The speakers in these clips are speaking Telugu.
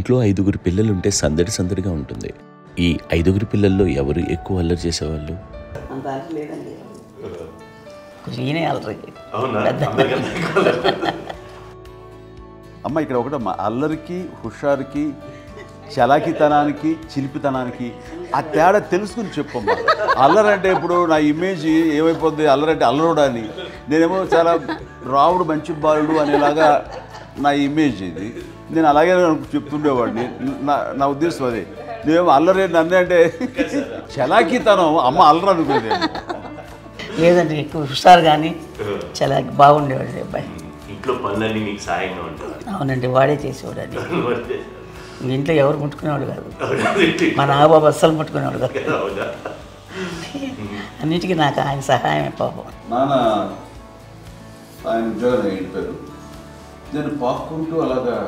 ఇంట్లో 5గురు పిల్లలుంటే సందడి సందడిగా ఉంటుంది. ఈ 5గురు పిల్లల్లో ఎవరు ఎక్కువ అల్లరి చేసేవాళ్ళు? అమ్మ ఇక్కడ ఒకటమ్మా, అల్లరికి, హుషారుకి, చలాకితనానికి, చిలిపితనానికి ఆ తేడా తెలుసుకుని చెప్పమ్మా. అల్లరంటే ఇప్పుడు నా ఇమేజ్ ఏమైపోద్ది, అల్లరంటే అల్లరుడు అని, నేనేమో చాలా రావుడు మంచి బాలుడు అనేలాగా నా ఇమేజ్ ఇది. నేను అలాగే చెప్తుండేవాడిని. నా ఉద్దేశం అదే. నేనేమో అల్లరే నన్ను అంటే చలాకితనం, అమ్మ అల్లరు అనుకునేది. లేదండి, ఎక్కువ హుషారు కానీ చలాకి బాగుండేవాడు అబ్బాయి. ఇంట్లో పనులన్నీ మీకు సాయంగా ఉంటాయి? అవునండి, వాడే చేసేవాడు. అది ఇంట్లో ఎవరు ముట్టుకునేవాడు కాదు. మా నాగబాబు అస్సలు ముట్టుకునేవాడు కాదు. అన్నిటికీ నాకు ఆయన సహాయమే పాపం. నాన్న ఆయన ఉద్యోగం వెళ్ళిపోయారు. నేను పాక్కుంటూ అలాగా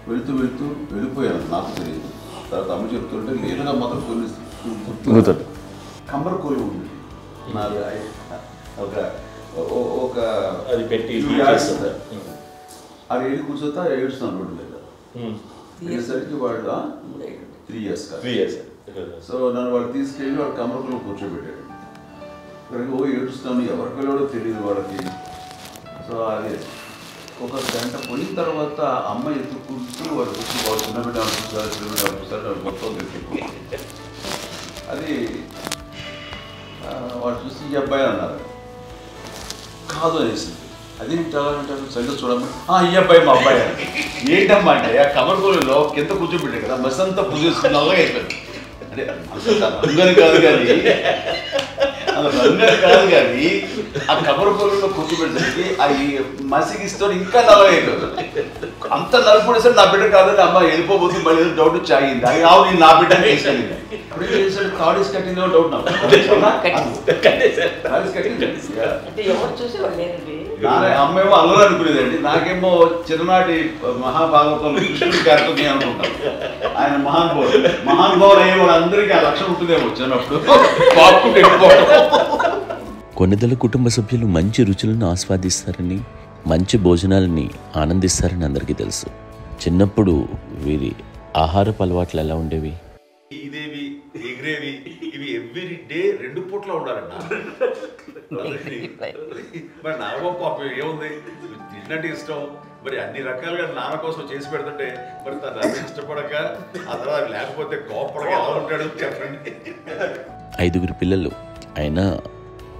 వెళ్ళిపోయాను, నాకు తెలియదు. తర్వాత అమ్మ చెప్తుంటే లేదుగా మాత్రం కొన్ని కమ్మర కోలు ఉంది ఒక అది పెట్టి అది వెళ్ళి కూర్చోతా ఏడుస్తున్నాను రోడ్డు మీద. వెళ్ళేసరికి వాళ్ళు 3 years సో నన్ను వాళ్ళు తీసుకెళ్ళి వాడు కమ్మరకులు కూర్చోబెట్టాడు. ఇక్కడికి ఏడుస్తున్నాను, ఎవరికి వెళ్ళాడో తెలియదు వాళ్ళకి. సో అది ఒక గంట పోయిన తర్వాత అమ్మ ఎత్తుకుంటూ వాడు కూర్చో, వాడు చిన్నబిడ్డ చూసారు మొత్తం తెచ్చి అది వాడు చూసి ఈ అబ్బాయి అన్నారు. కాదు అనేసింది. అదేంటి అలా అంటారు, సంగతి చూడమ్మా, ఈ అబ్బాయి మా అబ్బాయి అని. ఏంటమ్మా అంటే ఆ కమర్గోలులో కింద కూర్చోబెట్టాడు కదా, బస్ అంతా పూజేసుకుని అలాగే అయిపోయింది. అంటే రంగని కాదు కానీ ఆ కమర్గోలులో కూర్చోబెట్టడానికి ఆ మసిగిస్తూ ఇంకా నలగైపోయింది. అంత నలుపుడేసరి నా బిడ్డ కాదని అమ్మ వెళ్ళిపోబోతుంది. మళ్ళీ డౌట్ చాయింది. అది రావు, నేను నా బిడ్డ తీసుకెళ్ళింది. అప్పుడే చేశాడు, తాడీస్ కట్టిందో డౌట్ నాకు. అమ్మేమో అల్లరు అనుకునేదండి, నాకేమో చిన్ననాటి మహాభాగవతంలో కృష్ణుడి క్యారెక్టర్ నేను అనుకుంటాను. ఆయన మహానుభావులు అయ్యే వాళ్ళందరికీ ఆ లక్షణం ఉంటుందేమో వచ్చినప్పుడు. కొన్నిదల కుటుంబ సభ్యులు మంచి రుచులను ఆస్వాదిస్తారని, మంచి భోజనాలని ఆనందిస్తారని అందరికీ తెలుసు. చిన్నప్పుడు వీరి ఆహారపు అలవాట్లు ఎలా ఉండేవి? ఇదేవి ఎగిరేవి ఇవి ఎవ్రీ డే 2 పూట్ల ఉండాలండి. మరి నాగబాబు పాపం ఏముంది, తిన్నట్టు ఇష్టం. మరి అన్ని రకాలుగా నాన్న కోసం చేసి పెడుతుంటే మరి తను ఇష్టపడక ఆ తర్వాత లేకపోతే కోపడక ఎలా ఉంటాడు చెప్పండి. 5గురు పిల్లలు అయినా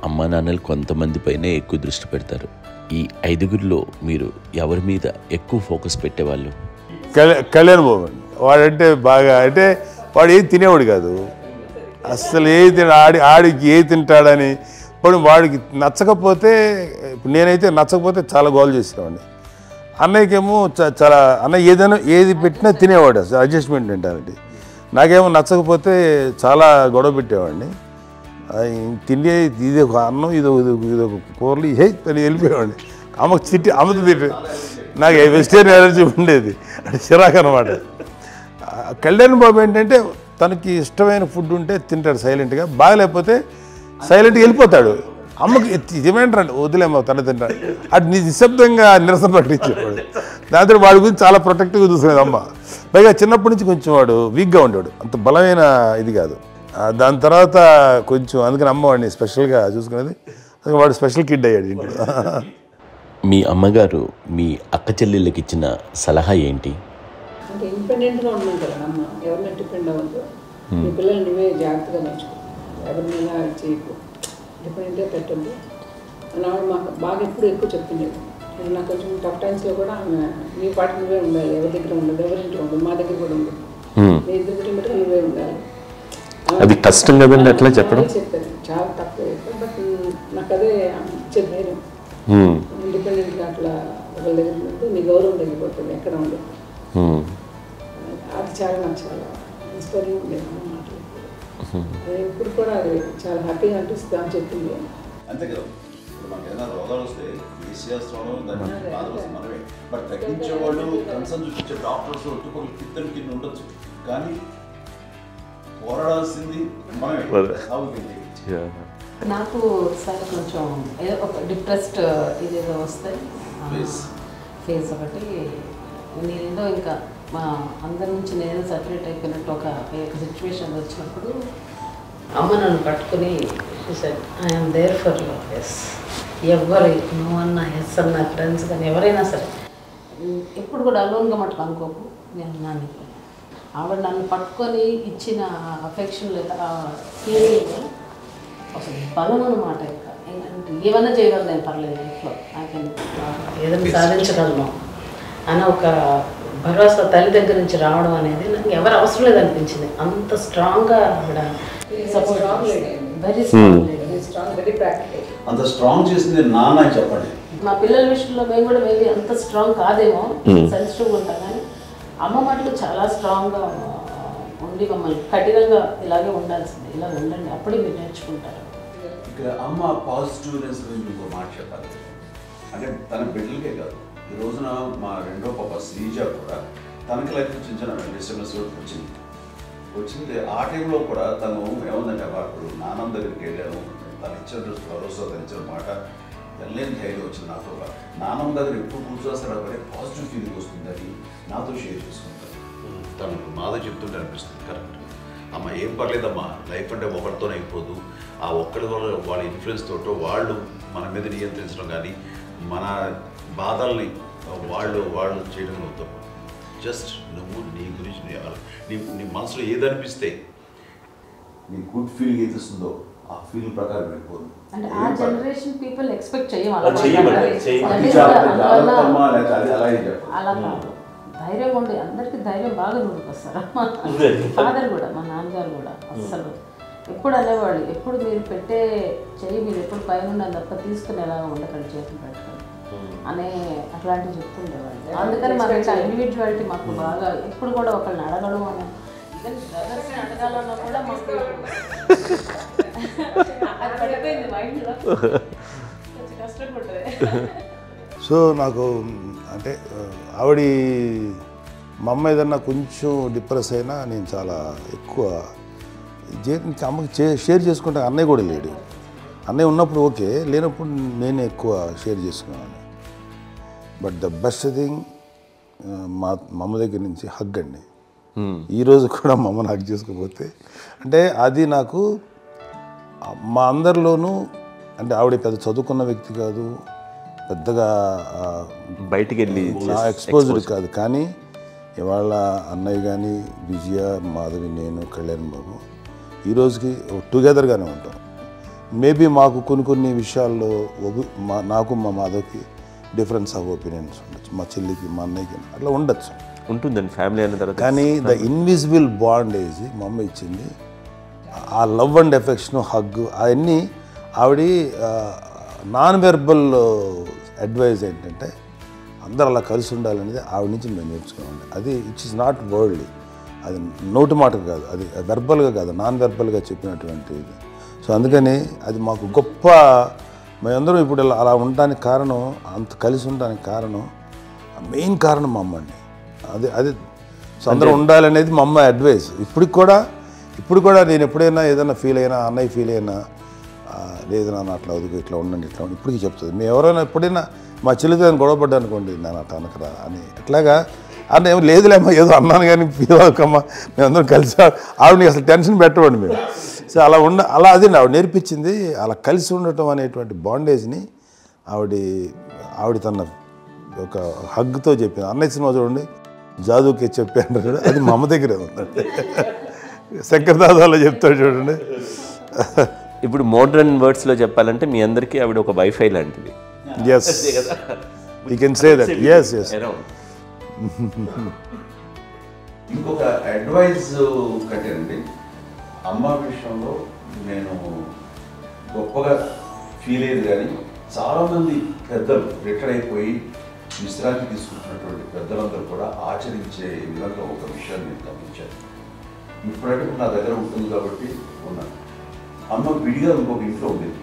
అమ్మా నాన్నలు కొంతమంది పైనే ఎక్కువ దృష్టి పెడతారు. ఈ 5గురిలో మీరు ఎవరి మీద ఎక్కువ ఫోకస్ పెట్టేవాళ్ళు? కళ్యాణ్ బాబు అండి. వాడంటే బాగా, అంటే వాడు ఏది తినేవాడు కాదు అసలు. ఆడికి ఏది తింటాడని ఇప్పుడు వాడికి నచ్చకపోతే, ఇప్పుడు నేనైతే నచ్చకపోతే చాలా గోల్ చేసేవాడిని. అన్నయ్యకేమో చాలా, అన్నయ్య ఏది పెట్టినా తినేవాడు, అసలు అడ్జస్ట్మెంట్ ఏంటంటే. నాకేమో నచ్చకపోతే చాలా గొడవ పెట్టేవాడిని. తిండి ఇది ఒక అన్నం, ఇది ఒక కూరలు అని వెళ్ళిపోయేవాడిని. అమ్మకు అమ్మతో తిట్టి నాకు వెజిటేరియన్ ఎలర్జీ ఉండేది, అంటే చిరాకు అనమాట. కళ్యాణ్ బాబు ఏంటంటే తనకి ఇష్టమైన ఫుడ్ ఉంటే తింటాడు సైలెంట్గా, బాగలేకపోతే సైలెంట్గా వెళ్ళిపోతాడు. అమ్మకి ఇదేమేంటారండి, వదిలేమో తన తింటాడు, అది నిశ్శబ్దంగా నిరసన ప్రకటించేవాడు. దాంతో వాడి గురించి చాలా ప్రొటెక్టివ్గా చూసుకునేది అమ్మ. పైగా చిన్నప్పటి నుంచి కొంచెం వాడు వీక్గా ఉండేవాడు, అంత బలమైన ఇది కాదు. దాని తర్వాత కొంచెం అందుకని అమ్మ వాడిని స్పెషల్గా చూసుకునేది. వాడు స్పెషల్ కిడ్ అయ్యాడు ఇంట్లో. మీ అమ్మగారు మీ అక్క చెల్లెళ్ళకి ఇచ్చిన సలహా ఏంటి? అంటే ఇండిపెండెంట్గా ఉండమంటారు అమ్మ, ఎవరిని డిపెండ్ అవ్వద్దు, మీ పిల్లలు నువ్వే జాగ్రత్తగా నేర్చుకో, ఎవరినైనా చేయకు, డిపెండెంట్గా పెట్టద్దు అని ఆవిడ మాకు బాగా ఎప్పుడు ఎక్కువ చెప్తుండేది. నాకు కొంచెం టఫ్ టైమ్స్లో కూడా ఆమె నీ పాటి నువ్వే ఉండాలి, ఎవరి దగ్గర ఉండదు, ఎవరింట్లో ఉండదు, మా దగ్గర కూడా ఉండదు, నీ ఇద్దరు కుటుంబం నువ్వే ఉండాలి. అది కష్టం కదండి అట్లా చెప్పడం? చెప్పారు, చాలా తక్కువ చెప్పారు. బట్ నాకు అదే ఇచ్చే ధైర్యం. ఇండిపెండెంట్గా అట్లా ఒకరి దగ్గర ఉంటే నీ గౌరవం తగ్గిపోతుంది, ఎక్కడ ఉండదు. అది చాలా నాకు చాలా ఇన్స్పైరింగ్ ఉండేది అమ్మ మాటలు. అది ఇప్పుడు కూడా అది చాలా హ్యాపీగా అనిపిస్తుంది అని చెప్పింది. అంతే కదా, మనకి ఏదైనా రోగాలు వస్తే చేసేస్తాను, దాన్ని బాధపడుతుంది మనమే. బట్ తగ్గించే వాళ్ళు, కన్సర్న్ చూపించే డాక్టర్స్ ఒట్టుకోలు కింద ఉండొచ్చు, కానీ పోరాడాల్సింది మనమే. నాకు సార్ కొంచెం ఏదో ఒక డిప్రెస్డ్ ఇదేదో వస్తే ఫేస్ ఒకటి, నేనేదో ఇంకా అందరి నుంచి నేను సపరేట్ అయిపోయినట్టు ఒక సిచ్యువేషన్ వచ్చినప్పుడు అమ్మ నన్ను పట్టుకుని I'm there for you yes, ఎవరు నువ్వు అన్నా ఎస్ అన్న ఫ్రెండ్స్ కానీ ఎవరైనా సరే ఎప్పుడు కూడా అలోన్గా మటుకు అనుకోకు, నేను నాన్న ఆవిడ నన్ను పట్టుకొని ఇచ్చిన అఫెక్షన్ లేదా ఫీలింగ్ అసలు బలం అన్నమాట. ఇంకా ఏమన్నా చేయగలను నేను, పర్లేదు లైఫ్లో ఏదైనా సాధించగలను అని ఒక భరోసా తల్లి దగ్గర నుంచి రావడం అనేది నాకు ఎవరు అవసరం లేదనిపించింది. అంత స్ట్రాంగ్గా ఆవిడ support, very strong, very practical. అంత స్ట్రాంగ్ చేసింది నాన్న చెప్పండి. మా పిల్లల విషయంలో మేము కూడా మేబీ అంత స్ట్రాంగ్ కాదేమో, సెన్సిటివ్గా ఉంటాం, కానీ అమ్మ మటుకు చాలా స్ట్రాంగ్గా ఉండి మమ్మల్ని కఠినంగా ఇలాగే ఉండాల్సింది, ఇలా ఉండండి అప్పుడే మీరు నేర్చుకుంటారు. ఇక్కడ అమ్మ పాజిటివ్నెస్ గురించి ఇంకో మాట చెప్పాలి. అంటే తన బిడ్డలకే కాదు, ఈ రోజున మా రెండో పాప శ్రీజ కూడా తనకి లైఫ్ చిన్న చిన్న డిస్టర్బెన్స్ వచ్చింది. ఆ టైంలో కూడా తను ఏముందంటే అప్పుడు నాన్న దగ్గరికి వెళ్ళాను, తను ఇచ్చిన భరోసా, తను ఇచ్చిన మాట వెళ్ళలేని ధైర్యం వచ్చింది నాతో. నాన్నమ్మ దగ్గర ఎప్పుడు కూర్చోస్తాడు అప్పుడే పాజిటివ్ ఫీలింగ్ వస్తుందని నాతో షేర్ చేసుకుంటాను. తను మాతో చెప్తుంటే అనిపిస్తుంది కరెక్ట్ అమ్మ, ఏం పర్లేదమ్మా, లైఫ్ అంటే ఒకరితోనే అయిపోదు, ఆ ఒక్కరి వల్ల వాళ్ళ ఇన్ఫ్లుయెన్స్ తోటో వాళ్ళు మన మీద నియంత్రించడం కానీ మన బాధల్ని వాళ్ళు చేయడం అవుతాం. జస్ట్ నువ్వు నీ గురించి నీ మనసులో ఏదనిపిస్తే నీ గుడ్ ఫీలింగ్ ఏది వస్తుందో ఆ ఫీలింగ్ ప్రకారం వెళ్ళిపోదు. అంటే ఆ జనరేషన్ పీపుల్ ఎక్స్పెక్ట్ చేయం అలా కాదు. ధైర్యం ఉండి అందరికి ధైర్యం బాగా నూరుకొస్తారు. ఫాదర్ కూడా, మా నాన్నగారు కూడా అస్సలు ఎప్పుడు అనేవాళ్ళు, ఎప్పుడు మీరు పెట్టే చెయ్యి మీరు ఎప్పుడు పైన తప్ప తీసుకుని ఎలా ఉండకండి, చేతులు పెట్టుకొని అనే అట్లాంటివి చెప్తుండేవాళ్ళు. అందుకని మాకు ఇండివిజువాలిటీ మాకు బాగా ఎప్పుడు కూడా ఒకళ్ళని అడగడం అని, ఈవెన్ బ్రదర్స్ని అడగాలన్నా కూడా మాకు అది పడిపోయింది మైండ్లో, కొంచెం కష్టంగా ఉంటుంది. సో నాకు అంటే ఆవిడ మా అమ్మ ఏదన్నా కొంచెం డిప్రెస్ అయినా నేను చాలా ఎక్కువ అమ్మకి షేర్ చేసుకుంటే, అన్నయ్య కూడా లేడు. అన్నయ్య ఉన్నప్పుడు ఓకే, లేనప్పుడు నేనే ఎక్కువ షేర్ చేసుకున్నాను. బట్ ద బెస్ట్ థింగ్ మా అమ్మ దగ్గర నుంచి హగ్ అండి. ఈరోజు కూడా మా అమ్మని హగ్ చేసుకోకపోతే అంటే అది నాకు మా అందరిలోనూ, అంటే ఆవిడ పెద్ద చదువుకున్న వ్యక్తి కాదు, పెద్దగా బయటికి వెళ్ళి ఎక్స్పోజ్డ్ కాదు, కానీ ఇవాళ అన్నయ్య కానీ విజయ, మాధవి, నేను, కళ్యాణ్ బాబు ఈ రోజుకి టుగెదర్గానే ఉంటాం. మేబీ మాకు కొన్ని విషయాల్లో నాకు మా మాధవ్కి డిఫరెన్స్ ఆఫ్ ఒపీనియన్స్ ఉండొచ్చు, మా చెల్లికి, మా అన్నయ్యకి అట్లా ఉండొచ్చు, ఉంటుందండి ఫ్యామిలీ అన్న తర్వాత. కానీ ద ఇన్విజిబుల్ బాండేజ్ మా అమ్మ ఇచ్చింది, ఆ లవ్ అండ్ ఎఫెక్షన్, హగ్, అవన్నీ ఆవిడ నాన్ వెర్బల్ అడ్వైజ్ ఏంటంటే అందరూ అలా కలిసి ఉండాలనేది ఆవిడ నుంచి మేము నేర్చుకోవాలి. అది ఇట్స్ ఇస్ నాట్ వర్డ్లీ, అది నోటి మాట కాదు, అది వెర్బల్గా కాదు, నాన్ వెర్బల్గా చెప్పినటువంటి ఇది. సో అందుకని అది మాకు గొప్ప, మేమందరం ఇప్పుడు అలా ఉండడానికి కారణం, అంత కలిసి ఉండడానికి కారణం, మెయిన్ కారణం మా అమ్మ అండి. అది సో అందరూ ఉండాలనేది మా అమ్మ అడ్వైస్. ఇప్పుడు కూడా నేను ఎప్పుడైనా ఏదైనా ఫీల్ అయినా, అన్నయ్య ఫీల్ అయినా, లేదు నాన్న అట్లా వదుకు, ఇట్లా ఉండండి, ఇట్లా ఉండి, ఇప్పటికీ చెప్తుంది. మేము ఎవరైనా ఎప్పుడైనా మా చెల్లితో గొడవపడ్డా అనుకోండి, నేను అట్లా అనకరా అని, ఎట్లాగా అన్న ఏమో లేదులేమ్మా, ఏదో అన్నాను కానీ ఫీల్ అవ్వకమ్మా, మేమందరం కలిసి ఆవిడని అసలు టెన్షన్ పెట్టవండి మేము. సో అలా అది ఆవిడ నేర్పించింది, అలా కలిసి ఉండటం అనేటువంటి బాండేజ్ని ఆవిడ తన ఒక హగ్తో చెప్పింది. అన్నయ్య సినిమా చూడండి, జాదూకి చెప్పాను చూడండి, అది మా అమ్మ దగ్గరే ఉందండి. శంకర్ దాదాలో చెప్తాడు చూడండి. ఇప్పుడు మోడ్రన్ వర్డ్స్లో చెప్పాలంటే మీ అందరికీ ఆవిడ ఒక వైఫై లాంటిది. Yes, you can say that. Yes. ఇంకొక అడ్వైజ్ కట్టండి, అమ్మ విషయంలో నేను గొప్పగా ఫీల్ అయ్యేది, కానీ చాలామంది పెద్దలు రిటైర్ అయిపోయి విశ్రాంతి తీసుకుంటున్నటువంటి పెద్దలందరూ కూడా ఆచరించే విధంగా ఒక విషయాన్ని నేను గమనించాను. ఇప్పుడంటే నా దగ్గర ఉంటుంది కాబట్టి ఉన్నాను. అమ్మ విడిగా ఇంకొక ఇంట్లో ఉండేది,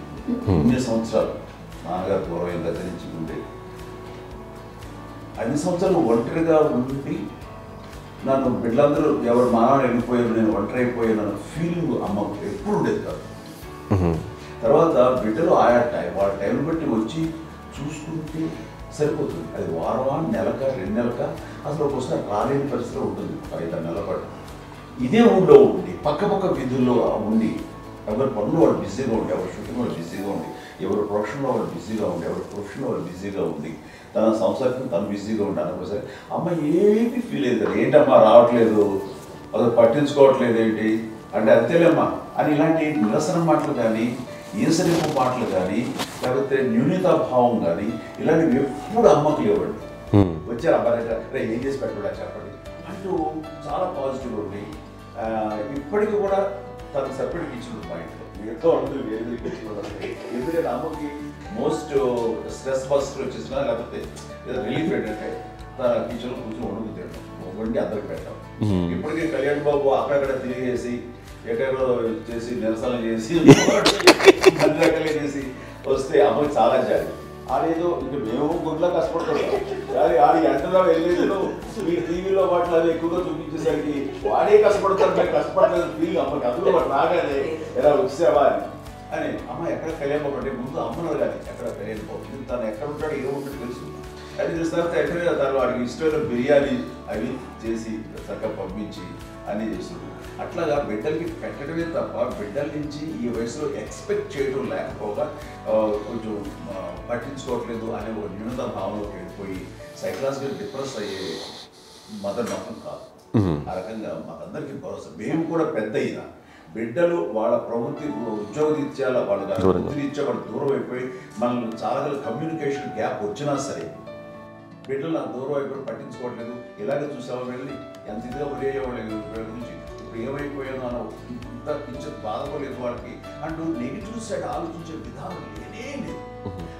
9 సంవత్సరాలు నాన్నగారు పూర్వం దగ్గర నుంచి ఉండేది. 5 సంవత్సరాలు ఒంటరిగా ఉండి నన్ను బిడ్డలందరూ ఎవరు మానవులు వెళ్ళిపోయారు, నేను ఒంటరి అయిపోయాను అన్న ఫీలింగ్ అమ్మకు ఎప్పుడు ఉండేది కాదు. తర్వాత బిడ్డలు ఆయా వాళ్ళ టైం బట్టి వచ్చి చూసుకుంటూ సరిపోతుంది. అది వారమా, నెలక, 2 నెలక, అసలు ఒకసారి రాలేని పరిస్థితిలో ఉంటుంది. 5-6 నెలల పాటు ఇదే ఊళ్ళో ఉండి పక్క విధుల్లో ఉండి ఎవరి పనులు వాళ్ళు బిజీగా ఉండి, ఎవరి షూటింగ్ వాళ్ళు బిజీగా ఉండి, ఎవరి ప్రొఫెషన్లో వాళ్ళు బిజీగా ఉండి, ఎవరి ప్రొఫెషన్లో వాళ్ళు బిజీగా ఉండి, తన సంసారం తను బిజీగా ఉంటాను. ఒకసారి అమ్మ ఏమీ ఫీల్ అయ్యేది కదా, ఏంటమ్మా రావట్లేదు, అసలు పట్టించుకోవట్లేదు ఏంటి అంటే అంతేలేమ్మా అని ఇలాంటి నిరసన మాటలు కానీ, ఈసరింపు మాటలు కానీ, లేకపోతే న్యూనతాభావం కానీ ఇలాంటివి ఎప్పుడు అమ్మకు లేవండి. వచ్చారు అబ్బాయి ఏం చేసి పెట్టడా చెప్పండి అంటూ చాలా పాజిటివ్ ఉండి ఇప్పటికీ కూడా తను సపరేట్ కిచెన్ మా ఇంట్లో ఎంతో ఉంటుంది. వేరే కిచెన్ ఎందుకంటే అమ్మకి మోస్ట్ స్ట్రెస్ బస్టర్ వచ్చేసినా లేకపోతే ఏదో రిలీఫ్ ఏంటంటే తన కిచెన్లో కూర్చొని వండుకు తింటాం, వండి అందరికి పెట్టాం. ఇప్పటికీ కళ్యాణ్ బాబు అక్కడక్కడ తిరిగేసి ఎక్కడో చేసి నిరసనలు చేసి అన్ని రకాలు చేసి వస్తే అమ్మకి చాలా జాలి. ఆడేదో ఇంక మేము గుడ్లో కష్టపడుతున్నాం కానీ ఆడి ఎంతలో వెళ్ళేదో మీ టీవీలో వాటిలో అది ఎక్కువగా చూపించేసరికి వాడే కష్టపడతారు, మేము కష్టపడలేదు ఫీల్ అమ్మకి. అందులో వాడు రాగానే ఎలా వచ్చావా అని అమ్మ ఎక్కడ కళ్యాణ్ బాబు అంటే ముందు అమ్మను కానీ ఎక్కడ కళ్యాణ్ బాబు తను ఎక్కడ ఉంటాడు ఏమో ఉంటాడు తెలుసు. అది చూసిన తర్వాత ఎక్కడ తను వాడికి ఇష్టమైన బిర్యానీ అవి చేసి చక్కగా పంపించి అన్నీ చేస్తుంది. అట్లాగా బిడ్డలకి పెట్టడమే తప్ప బిడ్డల నుంచి ఈ వయసులో ఎక్స్పెక్ట్ చేయడం లేకపోగా కొంచెం పట్టించుకోవట్లేదు అనే ఒక న్యూనత భావనలోకి వెళ్ళిపోయి సైకలాజికల్ డిప్రెస్ అయ్యే మదర్ మాత్రం కాదు. ఆ రకంగా మాకందరికీ భరోసా. మేము కూడా పెద్ద అయినా బిడ్డలు వాళ్ళ ప్రవృత్తి ఉద్యోగరీత్యా వాళ్ళ వృత్తిరీత్యా వాళ్ళు దూరం అయిపోయి మనల్ని చాలా కమ్యూనికేషన్ గ్యాప్ వచ్చినా సరే బిడ్డలు నాకు దూరం అయిపోయి పట్టించుకోవట్లేదు. ఇలాగే చూసావా వెళ్ళి ఎంత ఇదిగా ఒరేవాళ్ళు గురించి ఇప్పుడు ఏమైపోయాను అన్న ఇంత కించెం బాధపడలేదు వాళ్ళకి అంటూ నెగిటివ్ సైడ్ ఆలోచించే విధానం లేనే లేదు.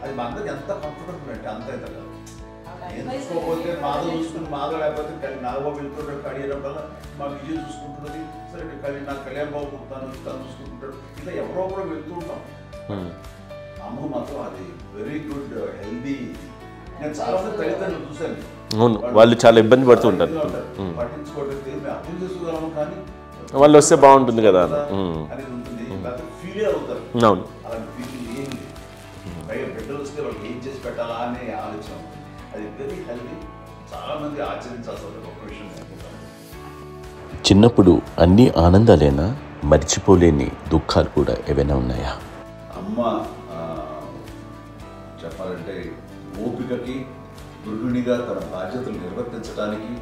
అది మా అందరికి ఎంత కంఫర్టబుల్ అంటే అంత అయితే కదా. చూసుకోకపోతే మాధవ్ చూసుకుని మాధవ్ లేకపోతే నాగబాబు వెళ్తుంటాడు కడియడం వల్ల మా విజయ్ చూసుకుంటున్నది సరే నాకు కళ్యాణ్ బాబు తను చూసుకుంటుంటాడు. ఇలా ఎవరో కూడా వెళ్తూ ఉంటాం. అమ్మ మాత్రం అది వెరీ గుడ్ హెల్దీ. నేను చాలా మంది తల్లిదండ్రులు చూశాను, వాళ్ళు చాలా ఇబ్బంది పడుతూ ఉంటారు. పట్టించుకోవడం మేము అర్థం చేసుకోగలము కానీ వాళ్ళు వస్తే బాగుంటుంది కదా అనేది ఉంటుంది. ఫీల్ అవుతారు. అవును, అలాంటి ఫీలింగ్ ఏం లేదు. పైగా బిడ్డలు వస్తే వాళ్ళకి ఏం చేసి పెట్టాలా అనే ఆలోచన. అది వెరీ హెల్దీ. చాలా మంది ఆచరించాల్సిన ఒక విషయం అనుకుంటాను. చిన్నప్పుడు అన్ని ఆనందాలేనా, మర్చిపోలేని దుఃఖాలు కూడా ఏవైనా ఉన్నాయా? అమ్మ చెప్పాలంటే ఓపికకి, గృహిణిగా తన బాధ్యతలు నిర్వర్తించడానికి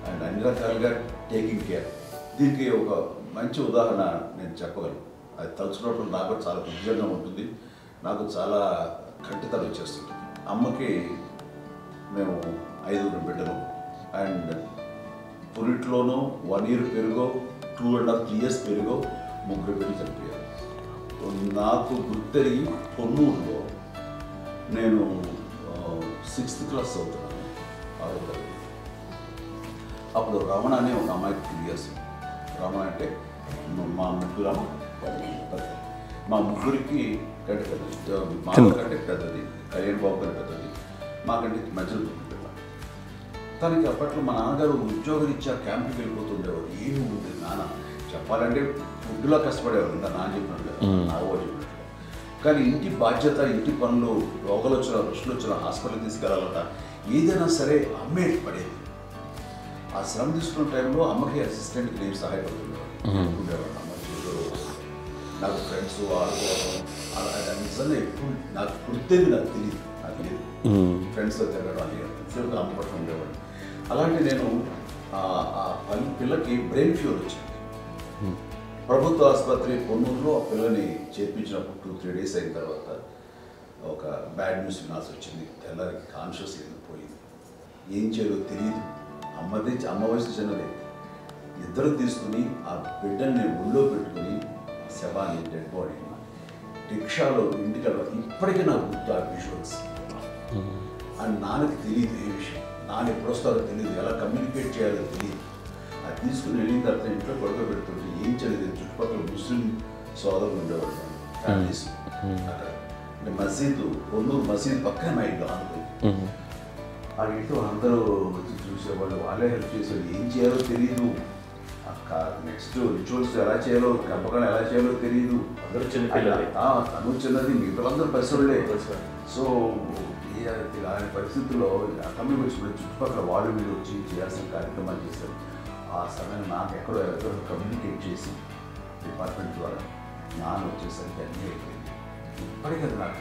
అండ్ అన్ని రకాలుగా టేకింగ్ కేర్. దీనికి ఒక మంచి ఉదాహరణ నేను చెప్పగలను. అది తలుచుకున్నప్పుడు నాకు చాలా ఉద్యోగంగా ఉంటుంది, నాకు చాలా కంటితలు వచ్చేస్తుంది. అమ్మకి మేము 5 బిడ్డలు అండ్ పురిట్లోనూ 1 year పెరుగో 2.5 years పెరుగో 3 బిడ్డలు చనిపోయారు. నాకు గుర్తెరిగి పొన్నూరులో నేను 6th class చదువుతున్నాను, 6వ తరగతి. అప్పుడు రమణ అనే ఒక అమ్మాయికి 2 years. రమణ అంటే మా ముగ్గురికి కంటే పెద్దది, మా కంటే పెద్దది, కళ్యాణ్ బాబు కంటే పెద్దది, మాకంటే మధ్యలో పిల్ల. తనకి అప్పట్లో మా నాన్నగారు ఉద్యోగరీత్యా క్యాంప్కి వెళ్ళిపోతుండేవారు. ఏమి ఉంటుంది నాన్న చెప్పాలంటే ఫుడ్లో కష్టపడేవారు. ఇంకా నాన్న చెప్పినట్టు కదా, నాగబాబు చెప్పినట్టు. కానీ ఇంటి బాధ్యత, ఇంటి పనులు, రోగాలు వచ్చిన రుచులు వచ్చిన హాస్పిటల్కి తీసుకెళ్ళాలట ఏదైనా సరే అమ్మే పడేది. ఆ శ్రమ తీసుకున్న టైంలో అమ్మకి అసిస్టెంట్కి నేను సహాయపడుతుండేవాడు. అమ్మ నాకు ఫ్రెండ్స్ ఆడుకోవడం అలా నిజంగా ఎప్పుడు నాకు గుర్తేది నాకు తెలియదు. ఫ్రెండ్స్తో తిరగడం అని సేపు అమ్మ పట్ల ఉండేవాడు. అలాంటి నేను ఆ పిల్లకి బ్రెయిన్ ఫ్యూర్ వచ్చింది. ప్రభుత్వ ఆసుపత్రి పొన్నూరులో ఆ పిల్లని చేర్పించినప్పుడు 2-3 days అయిన తర్వాత ఒక బ్యాడ్ న్యూస్ వినాల్సి వచ్చింది. తెల్లారికి కాన్షియస్ లేదు, పోయింది. ఏం చేయాలో తెలియదు. అమ్మ వయసు చిన్నదే. ఇద్దరు తీసుకుని ఆ బిడ్డల్ని ఒళ్ళో పెట్టుకుని శవాన్ని, డెడ్ బాడీని రిక్షాలో ఇంటికి వెళ్ళాలి. ఇప్పటికీ నాకు గుర్తు ఆ విజువల్స్. అని నాన్నకి తెలియదు ఏ విషయం, నాన్న ఎప్పుడు వస్తారో తెలియదు, ఎలా కమ్యూనికేట్ చేయాలో తెలియదు. అది తీసుకుని వెళ్ళిన తర్వాత ఇంట్లో గొడవ పెడుతుంటే ఏం చేయలేదు. చుట్టుపక్కల ముస్లిం సోదరులు ఉండేవాళ్ళు, ఫ్యామిలీస్. అక్కడ అంటే మసీదు, పొన్నూరు మసీదు పక్కన మా ఇంట్లో ఆనుకుంది. ఆ ఇంట్లో అందరూ వచ్చి చూసేవాళ్ళు, వాళ్ళే హెల్ప్ చేసేవాళ్ళు. ఏం చేయాలో తెలియదు. నెక్స్ట్ రిచువల్స్ ఎలా చేయాలో, గర్భకాండం ఎలా చేయాలో తెలియదు. తను చిన్నది, మిగతాలందరూ పరిసరులే. సో ఆయన పరిస్థితుల్లో కమ్యూనిటీ వచ్చిన చుట్టుపక్కల వాళ్ళు మీరు వచ్చి చేయాల్సిన కార్యక్రమాలు చేశారు. ఆ సమయం నాకు ఎక్కడో కమ్యూనికేట్ చేసి డిపార్ట్మెంట్ ద్వారా నాన్న వచ్చేసరికి అన్నీ అయిపోయింది. ఇప్పటికీ నాకు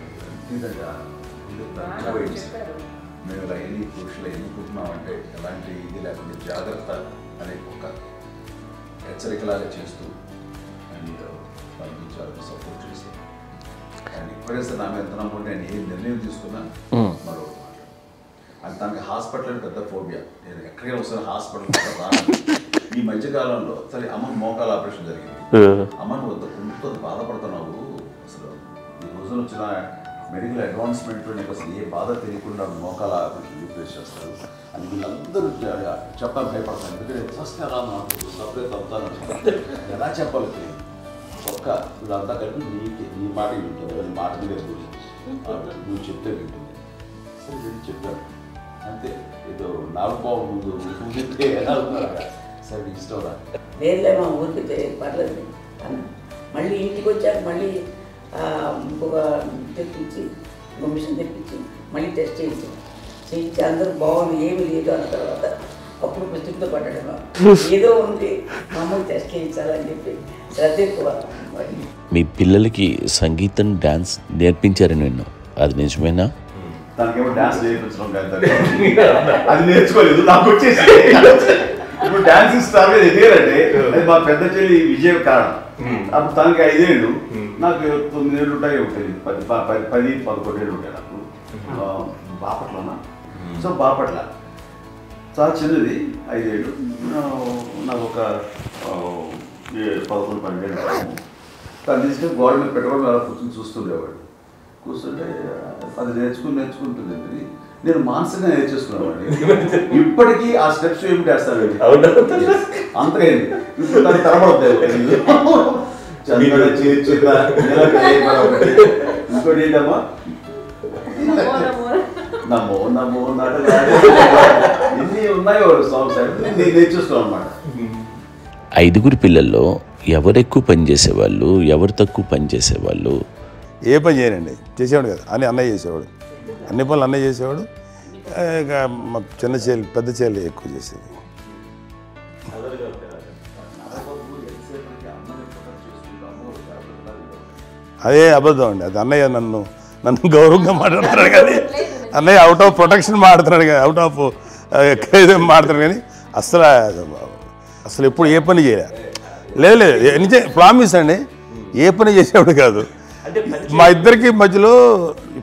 నిజంగా మేము ఇలా ఎన్ని పురుషులు ఎన్ని పుట్టినామంటే ఎలాంటి ఇది లేకుండా జాగ్రత్త అనే ఒక హెచ్చరికలాగా చేస్తూ అండ్ వాళ్ళకి చాలా సపోర్ట్ చేశాను. అండ్ ఇప్పుడైతే నా మీద నమ్ముకుంటే నేను ఏ నిర్ణయం తీసుకున్నా మరో మాట అది తనకి హాస్పిటల్ పెద్ద ఫోబియా. నేను ఎక్కడికైనా వస్తాను హాస్పిటల్ ఈ మధ్యకాలంలో సరే అమ్మకి మోకాల ఆపరేషన్ జరిగింది. అమ్మను కొంత బాధపడుతున్నావు, అసలు ఈ రోజున వచ్చిన మెడికల్ అడ్వాన్స్మెంట్ నీకు అసలు ఏ బాధ తెలియకుండా మోకాల ఆపరేషన్ రీప్లేస్ చేస్తారు అని వీళ్ళందరూ చెప్పడానికి భయపడతాను. ఎందుకంటే ఫస్ట్ ఎలా నాకు సపరేట్ అవుతాను ఎలా చెప్పాలి తెలియదు. ఒక్క వీళ్ళంతా కలిపి నీ మాట వింటుంది, ఎవరి మాట మీద నువ్వు చెప్తే వింటుంది. సరే వీళ్ళు చెప్పారు అంతే, ఏదో నాకు బాగుండు ఊరికే ఎలా ఉన్నారా సరే ఇష్టం రా లేదులే మా ఊరికి పర్లేదు అన్న. మళ్ళీ ఇంటికి వచ్చాక మళ్ళీ ఇంకొక తెప్పించి ఇంకో మిషన్ తెప్పించి మళ్ళీ టెస్ట్ చేయించి అందరూ బాగుంది ఏమీ లేదు అన్న తర్వాత అప్పుడు పుస్తకంతో పడ్డాడు. ఏదో ఉంది మమ్మల్ని టెస్ట్ చేయించాలని చెప్పి శ్రద్ధ ఎక్కువ. మీ పిల్లలకి సంగీతం డాన్స్ నేర్పించారని విన్నాం, అది నిజమేనా? తనకేమో డాన్స్ నేర్పించడం కాదు, అది నేర్చుకోలేదు, నాకు వచ్చేసి ఇప్పుడు డాన్సింగ్ స్టార్ మీద ఎదిగారంటే అది మా పెద్ద చెల్లి విజయ కారణం. అప్పుడు తనకి 5 ఏళ్ళు, నాకు 9 ఏళ్ళు ఉంటాయి, 10-11 ఏళ్ళు ఉంటాయి నాకు. బాపట్లనా? సో బాపట్ల చాలా చిన్నది, 5 ఏళ్ళు. నాకు ఒక 11-12 ఏళ్ళు. తను తీసుకొని గోడ మీద పెట్టుకోవడం అలా కూర్చొని చూస్తుండేవాడు. కూర్చుంటే అది నేర్చుకుంటుంది. నేను మానసికంగా నేర్చేసుకున్నామండి. ఇప్పటికీ ఆ స్టెప్స్ ఏమిటి వేస్తాను అంతగా ఇప్పుడు తను తరబడతాయి. ఇంకోటి ఏంటమ్మా నమో నమో ఎన్ని ఉన్నాయో సాంగ్స్ నేను నేర్చేస్తున్నాను అన్నమాట. 5 పిల్లల్లో ఎవరు ఎక్కువ పని చేసేవాళ్ళు, ఎవరు తక్కువ పని చేసేవాళ్ళు? ఏ పని చేయనండి, చేసేవాడు కదా అని అన్నయ్య చేసేవాడు, అన్ని పనులు అన్నయ్య చేసేవాడు. ఇక మా చిన్న చెల్లి పెద్ద చెల్లి ఎక్కువ చేసేది. అదే అబద్ధం అండి, అది అన్నయ్య నన్ను గౌరవంగా మాట్లాడుతున్నాడు కానీ అన్నయ్య అవుట్ ఆఫ్ ప్రొటెక్షన్ మాట్లాడుతున్నాడు కానీ అవుట్ ఆఫ్ మాట్లాడుతున్నాడు కానీ అసలు ఎప్పుడు ఏ పని చేయలే. లేదు ప్రామిస్ అండి, ఏ పని చేసేవాడు కాదు. మా ఇద్దరికి మధ్యలో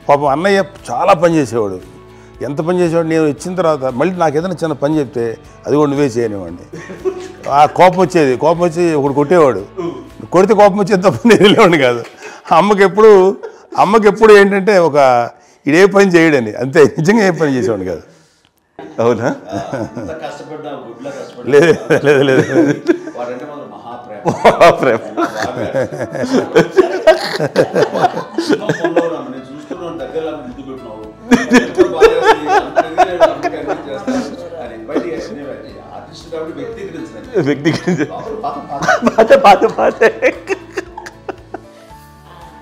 పాపం అన్నయ్య చాలా పని చేసేవాడు. ఎంత పని చేసేవాడు, నేను ఇచ్చిన తర్వాత మళ్ళీ నాకు ఏదైనా చిన్న పని చెప్తే అది కూడా నువ్వే చేయనివ్వండి. ఆ కోపం వచ్చి ఒకడు కొట్టేవాడు, కొడితే కోపం వచ్చేది తప్ప నేను వెళ్ళేవాడిని కాదు. అమ్మకి ఎప్పుడు ఏంటంటే ఒక ఇదే పని చేయడని, అంతే, నిజంగా ఏ పని చేసేవాడిని కాదు. అవునా? లేదు లేదు లేదు మహాప్రేమ.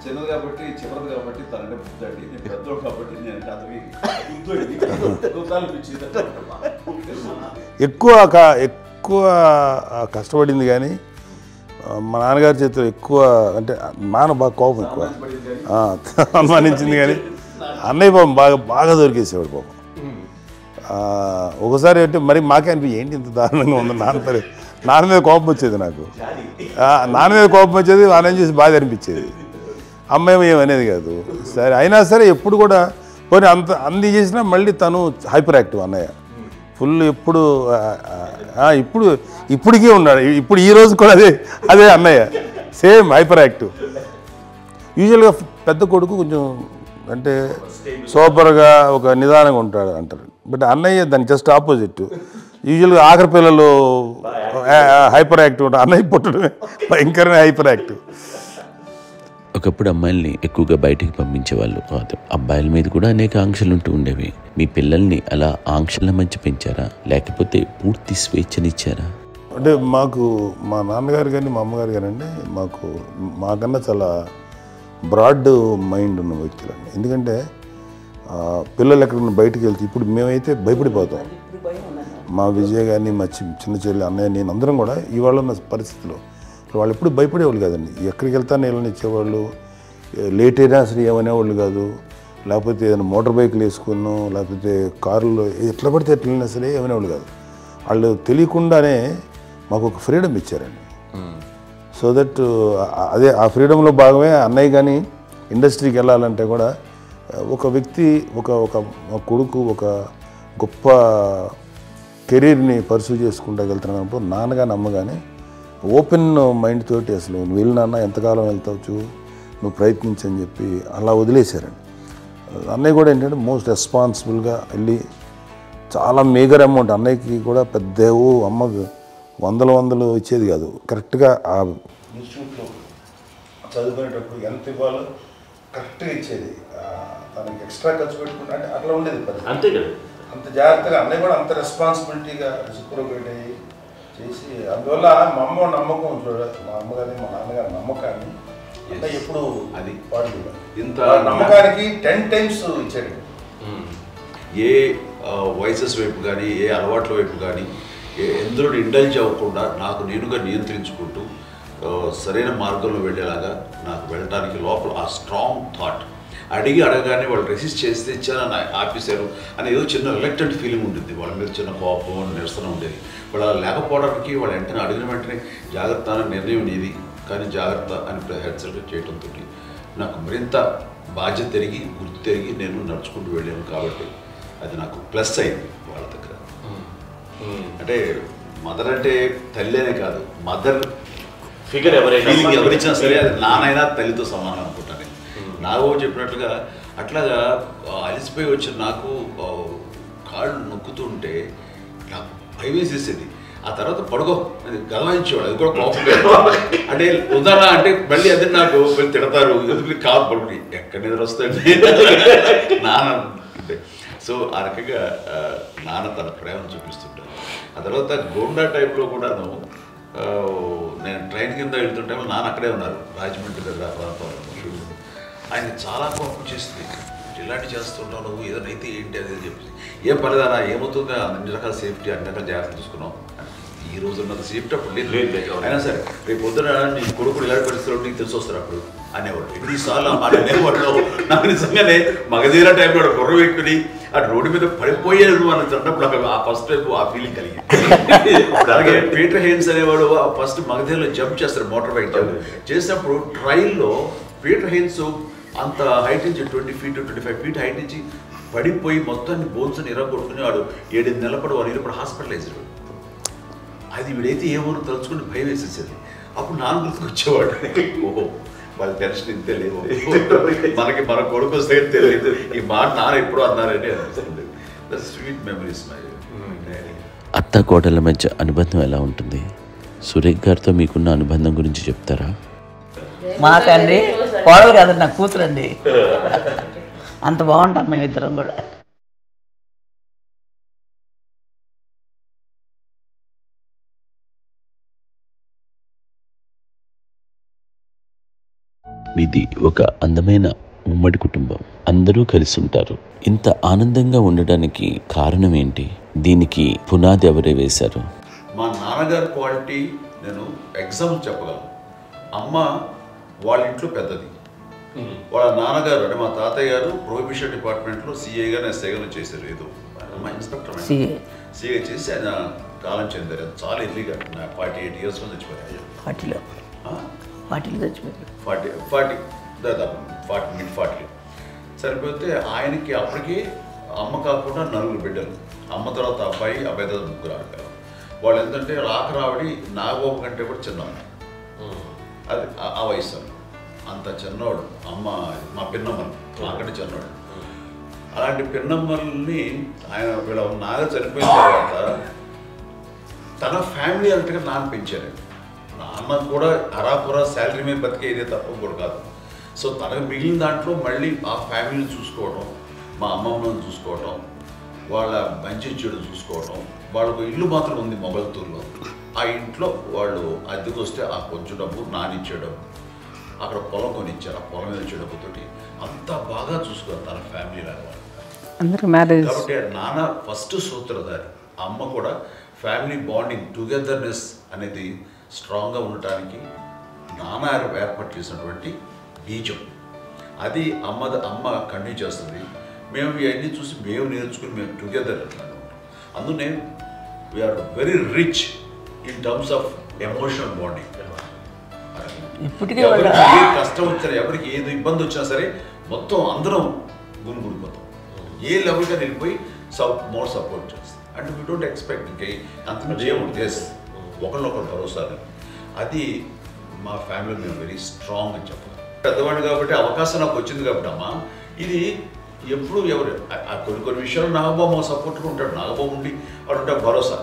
చిన్నది కాబట్టి చివరిది కాబట్టి తనంటే బుద్ధండి, నేను పెద్దోడు కాబట్టి నేను ఎక్కువ కష్టపడింది కానీ మా నాన్నగారి చేతిలో ఎక్కువ అంటే నాన్న బాగా కోపం ఎక్కువ అనుమానించింది కానీ అన్నయ్య పాపం బాగా దొరికేసేవాడు పాపం. ఒకసారి అంటే మరి మాకే అనిపి ఏంటి ఇంత దారుణంగా ఉంది నాన్న మీద కోపం వచ్చేది నాకు. నాన్న మీద కోపం వచ్చేది, వాళ్ళని చూసి బాధ అనిపించేది. అమ్మాయి ఏమనేది కాదు. సరే అయినా సరే ఎప్పుడు కూడా పోనీ అన్ని చేసినా మళ్ళీ తను హైపర్ యాక్టివ్ అన్నయ్య ఫుల్. ఇప్పటికీ ఉన్నాడు, ఇప్పుడు ఈ రోజు కూడా అదే అన్నయ్య సేమ్ హైపర్ యాక్టివ్. యూజువల్గా పెద్ద కొడుకు కొంచెం అంటే సూపర్గా ఒక నిదానంగా ఉంటాడు అంటారు, బట్ అన్నయ్య దాని జస్ట్ ఆపోజిట్. యూజువల్గా ఆఖరి పిల్లలు హైపర్ యాక్టివ్ ఉంటారు, అన్నయ్య పుట్టడమే భయంకరమైన హైపర్ యాక్టివ్. ఒకప్పుడు అమ్మాయిల్ని ఎక్కువగా బయటికి పంపించేవాళ్ళు, అబ్బాయిల మీద కూడా అనేక ఆంక్షలు ఉంటూ ఉండేవి. మీ పిల్లల్ని అలా ఆంక్షల మధ్య పెంచారా, లేకపోతే పూర్తి స్వేచ్ఛనిచ్చారా? అంటే మాకు మా నాన్నగారు కానీ మా అమ్మగారు కానండి మాకన్నా చాలా బ్రాడ్ మైండ్ ఉన్న వ్యక్తులండి. ఎందుకంటే పిల్లలు ఎక్కడన్నా బయటకు వెళ్తే ఇప్పుడు మేమైతే భయపడిపోతాం. మా విజయ్ కానీ మా చిన్న చెల్లి అన్నయ్య నేను అందరం కూడా ఇవాళ ఉన్న పరిస్థితిలో వాళ్ళు ఎప్పుడు భయపడేవాళ్ళు కాదండి. ఎక్కడికి వెళ్తాను నీళ్ళని ఇచ్చేవాళ్ళు, లేట్ అయినా అసలు ఏమనేవాళ్ళు కాదు. లేకపోతే ఏదైనా మోటార్ బైక్లు వేసుకున్నాం, లేకపోతే కారులో ఎట్లా పడితే ఎట్లయినా సరే ఏమనేవాళ్ళు కాదు. వాళ్ళు తెలియకుండానే మాకు ఒక ఫ్రీడమ్ ఇచ్చారండి. సో దట్ అదే ఆ ఫ్రీడంలో భాగమే అన్నయ్య కానీ ఇండస్ట్రీకి వెళ్ళాలంటే కూడా ఒక వ్యక్తి ఒక కొడుకు ఒక గొప్ప కెరీర్ని పర్సూ చేసుకుంటూ వెళ్తున్నప్పుడు నాన్నగాని అమ్మగానే ఓపెన్ మైండ్ తోటి అసలు నువ్వు వెళ్ళినా ఎంతకాలం వెళ్తావు, నువ్వు ప్రయత్నించని చెప్పి అలా వదిలేశారండి. అన్నయ్య కూడా ఏంటంటే మోస్ట్ రెస్పాన్సిబుల్గా వెళ్ళి చాలా మేజర్ అమౌంట్ అన్నయ్యకి కూడా పెద్ద అమ్మకు వందలు ఇచ్చేది కాదు. కరెక్ట్గా ఆ ఇన్స్టిట్యూట్లో చదువుకునేటప్పుడు ఎంత ఇవ్వాలో కరెక్ట్గా ఇచ్చేది. తనకి ఎక్స్ట్రా ఖర్చు పెట్టుకుంటే అంటే అట్లా ఉండేది పరిస్థితి. అంతే కదా, అంత జాగ్రత్తగా అన్నయ్య కూడా అంత రెస్పాన్సిబిలిటీగా రెసిప్రోకేట్ అయ్యి చేసి అందువల్ల మా అమ్మ నమ్మకం మా అమ్మగారి మా నాన్నగారి నమ్మకాన్ని అన్నయ్య ఎప్పుడు అది వాడు ఇంత నమ్మకానికి 10 times ఇచ్చాడు. ఏ వయసెస్ వైపు కానీ ఏ అలవాట్ల వైపు కానీ ఎందులో ఇండల్జ్ అవ్వకుండా నాకు నేనుగా నియంత్రించుకుంటూ సరైన మార్గంలో వెళ్ళేలాగా నాకు వెళ్ళడానికి లోపల ఆ స్ట్రాంగ్ థాట్ అడగగానే వాళ్ళు రెసిస్ట్ చేస్తే ఇచ్చానని ఆపేశారు అని ఏదో చిన్న రిలక్టెంట్ ఫీలింగ్ ఉంటుంది. వాళ్ళ మీద చిన్న కోపం నిరసన ఉండేది. వాళ్ళు అలా లేకపోవడానికి వాళ్ళు వెంటనే అడిగిన వెంటనే జాగ్రత్త అనే నిర్ణయం ఉండేది. కానీ జాగ్రత్త అని హెచ్చరిక చేయడంతో నాకు మరింత బాధ్యత తిరిగి గుర్తు తిరిగి నేను నడుచుకుంటూ వెళ్ళాను. కాబట్టి అది నాకు ప్లస్ అయింది వాళ్ళ దగ్గర. అంటే మదర్ అంటే తల్లినే కాదు, మదర్ ఫిగర్ ఎవరిచ్చినా సరే అది నానైనా తల్లితో సమానం అనుకుంటాను. నాకు చెప్పినట్లుగా అట్లాగా అలిసిపోయి వచ్చిన నాకు కాళ్ళు నొక్కుతుంటే నాకు భయం వేసేసేది. ఆ తర్వాత పడుకో అది గదవాయించేవాడు. అది కూడా కోపం అంటే ఉదాహరణ అంటే మళ్ళీ అదే నాకు తిడతారు ఎందుకు కాదు పడుకుని ఎక్కడ నిద్ర వస్తాయండి నాన్న అంటే. సో ఆ రకంగా నాన్న తన ప్రేమ చూపిస్తుంటాను. ఆ తర్వాత గోండా టైప్లో కూడాను నేను ట్రైన్ కింద వెళ్తుంటే నాన్న అక్కడే ఉన్నారు రాజమండ్రి దగ్గర ప్రాంతంలో. ఆయన చాలా కోపం చేస్తుంది, ఇలాంటి చేస్తుంటావు నువ్వు ఏదైనా అయితే ఏంటి అదే చెప్పి ఏం పర్లేదన్నా ఏమవుతుందో అన్ని రకాల సేఫ్టీ అన్ని రకాల జాగ్రత్త చూసుకున్నాం. ఈ రోజు ఉన్నంత సేఫ్టీ అప్పుడు లేదు. అయినా సరే రేపు పొద్దున నీ కొడుకులు ఇలాంటి పరిస్థితుల్లో నీకు తెలిసి వస్తారు అప్పుడు అనేవాడు. ఎన్నిసార్లు అనేవాళ్ళు నాకు నిజంగానే మగధీర టైంలో గుర్ర వేసుకుని ఆ రోడ్డు మీద పడిపోయాడు అని అన్నప్పుడు నాకు ఆ ఫస్ట్ టైం ఆ ఫీలింగ్ కలిగింది. అలాగే పీటర్ హెయిన్స్ అనేవాడు ఫస్ట్ మగధీరలో జంప్ చేస్తారు, మోటార్ బైక్ జంప్ చేసినప్పుడు ట్రైల్లో పీటర్ హెయిన్స్ అంత హైట్ నుంచి 20 feet 25 feet హైట్ నుంచి పడిపోయి మొత్తాన్ని బోన్స్ని ఎరగొట్టుకుని వాడు 7 నెలల పాటు వాడు ఇరవై హాస్పిటలైజ్. అది వీడైతే ఏమో తలుచుకుని భయం వేసేసేది. అప్పుడు నాన్న గుర్తుకు వచ్చేవాడు, ఓహో వాళ్ళ టెన్షన్ ఇంతే లేదు, మనకి మన కొడుకు వస్తే తెలియదు ఈ మాట నాన్న ఎప్పుడు అన్నారని అనిపిస్తుంది. Sweet memories my. అత్త కోడళ్ళ మధ్య అనుబంధం ఎలా ఉంటుంది? సురేఖ్ గారితో మీకున్న అనుబంధం గురించి చెప్తారా? మాకండి కోడలు కాదండి, నాకు కూతురండి. అంత బాగుంటాం మేమిద్దరం కూడా. ఇది ఒక అందమైన ఉమ్మడి కుటుంబం, అందరూ కలిసి ఉంటారు. ఇంత ఆనందంగా ఉండడానికి కారణం ఏంటి? దీనికి పునాది ఎవరే వేశారు? మా నాన్నగారి క్వాలిటీ నేను ఎగ్జాంపుల్ చెప్పగలను. అమ్మ వాళ్ళ ఇంట్లో పెద్దది, వాళ్ళ నాన్నగారు అంటే మా తాతయ్య గారు ప్రొహిబిషన్ డిపార్ట్మెంట్లో సిఐగా ఎస్ఐగా చేశారు. ఏదో మా ఇన్స్పెక్టర్ సిఐ చేసి ఆయన కాలం చెందారు. చాలా ఎర్లీగా 48 years చచ్చిపోయారు. 40 దాదాపు 40 సరిపోతే ఆయనకి అప్పటికి అమ్మ కాకుండా 4 బిడ్డలు. అమ్మ తర్వాత అబ్బాయి తర్వాత 3 ఆడపిల్లలు. వాళ్ళు ఏంటంటే రాకరావడి నాగోప కంటే కూడా చిన్నవాడు. అది ఆ వయసు అంత చిన్నవాడు. అమ్మ మా పిన్నమ్మలు నాకంటే చిన్నవాడు. అలాంటి పిన్నమ్మల్ని ఆయన వీళ్ళ నాగ చనిపోయిన తర్వాత తన ఫ్యామిలీ అంతగా నాన్న పెంచారు. నాన్న కూడా అరాపురా శాలరీ మీద బతికేదే తప్ప కూడా కాదు. సో తనకు మిగిలిన దాంట్లో మళ్ళీ ఆ ఫ్యామిలీని చూసుకోవడం, మా అమ్మమ్మను చూసుకోవడం, వాళ్ళ మంచి చెడు చూసుకోవడం. వాళ్ళకు ఇల్లు మాత్రం ఉంది మొగల్తూరులో. ఆ ఇంట్లో వాళ్ళు అద్దెకు వస్తే ఆ కొంచెం డబ్బు నానిచ్చే డబ్బు, అక్కడ పొలం కొనిచ్చారు, ఆ పొలం మీద వచ్చే డబ్బుతోటి అంతా బాగా చూసుకోవాలి తన ఫ్యామిలీ లాగా. అందరూ మ్యారేజ్ కాబట్టి నాన్న ఫస్ట్ సూత్రధారి, అమ్మ కూడా ఫ్యామిలీ బాండింగ్ టుగెదర్నెస్ అనేది స్ట్రాంగ్గా ఉండటానికి నాన్న ఏర్పాటు చేసినటువంటి బీజం. అది అమ్మ కంటిన్యూ చేస్తుంది. మేము ఇవన్నీ చూసి మేము నేర్చుకుని మేము టుగెదర్ అంటున్నాను. అందునే we are very rich in terms of emotional bonding. ఇప్పటికే ఎవరికి ఏ కష్టం వచ్చినా, ఎవరికి ఏది ఇబ్బంది వచ్చినా సరే మొత్తం అందరం గుమిగూడిపోతాం. ఏ లెవెల్గా వెళ్ళిపోయి మోర్ సపోర్ట్ చేస్తాం. అంటే వీ డోంట్ ఎక్స్పెక్ట్ ఇంకా అంతకుమించి ఏముంటుంది. ఒకరినొకరు భరోసా. అది మా ఫ్యామిలీ మేము వెరీ స్ట్రాంగ్ అని చెప్పాలి. పెద్దవాడు కాబట్టి అవకాశం నాకు వచ్చింది కాబట్టి అమ్మ, ఇది ఎప్పుడు ఎవరు కొన్ని విషయాలు నాగబాబు సపోర్ట్గా ఉంటాడు. నాగబాబు ఉండి వాడు ఉంటాడు భరోసా.